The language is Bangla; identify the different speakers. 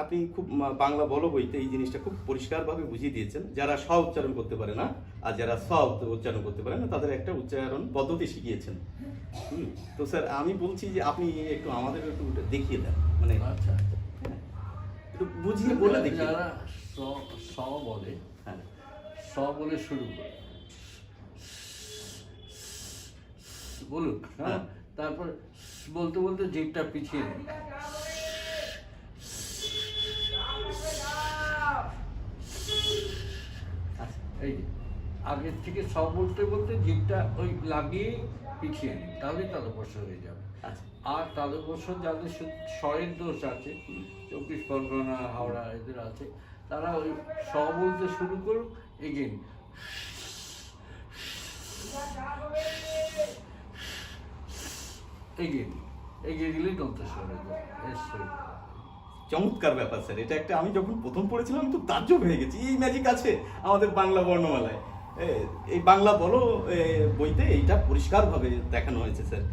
Speaker 1: আপনি খুব বাংলা বলো বইতে এই জিনিসটা খুব পরিষ্কারভাবে বুঝিয়ে দিয়েছেন। যারা স উচ্চারণ করতে পারে না আর যারা স উচ্চারণ করতে পারে না তাদের একটা উচ্চারণ পদ্ধতি শিখিয়েছেন। তো স্যার আমি বলছি যে আপনি একটু আমাদের একটু দেখিয়ে দেন, মানে
Speaker 2: আচ্ছা,
Speaker 1: একটু বুঝিয়ে বলে দেখিয়ে দেন।
Speaker 2: যারা স বলে,
Speaker 1: হ্যাঁ,
Speaker 2: স বলে শুরু করে বলুক, হ্যাঁ, তারপর বলতে বলতে জিভটা পিছিয়ে নিন। এই যে আগের থেকে স বলতে বলতে জিভটা ওই লাগিয়ে পিছিয়ে নিন, তাহলেই তালব্য হয়ে যাবে।
Speaker 1: আচ্ছা,
Speaker 2: আর তালব্য যাদের স্বরের দোষ আছে, 24 পরগনা, হাওড়া এদের আছে, তারা ওই স বলতে শুরু করুক, এগেন এগিয়ে গেলেই দন্তস্বর হয়ে যাবে, এস হয়ে যাবে।
Speaker 1: চমৎকার ব্যাপার স্যার। এটা একটা আমি যখন প্রথম পড়েছিলাম আমি তো তাজ্জব হয়ে গেছি, এই ম্যাজিক আছে আমাদের বাংলা বর্ণমালায়। এই বাংলা বলো বইতে এইটা পরিষ্কারভাবে দেখানো হয়েছে স্যার।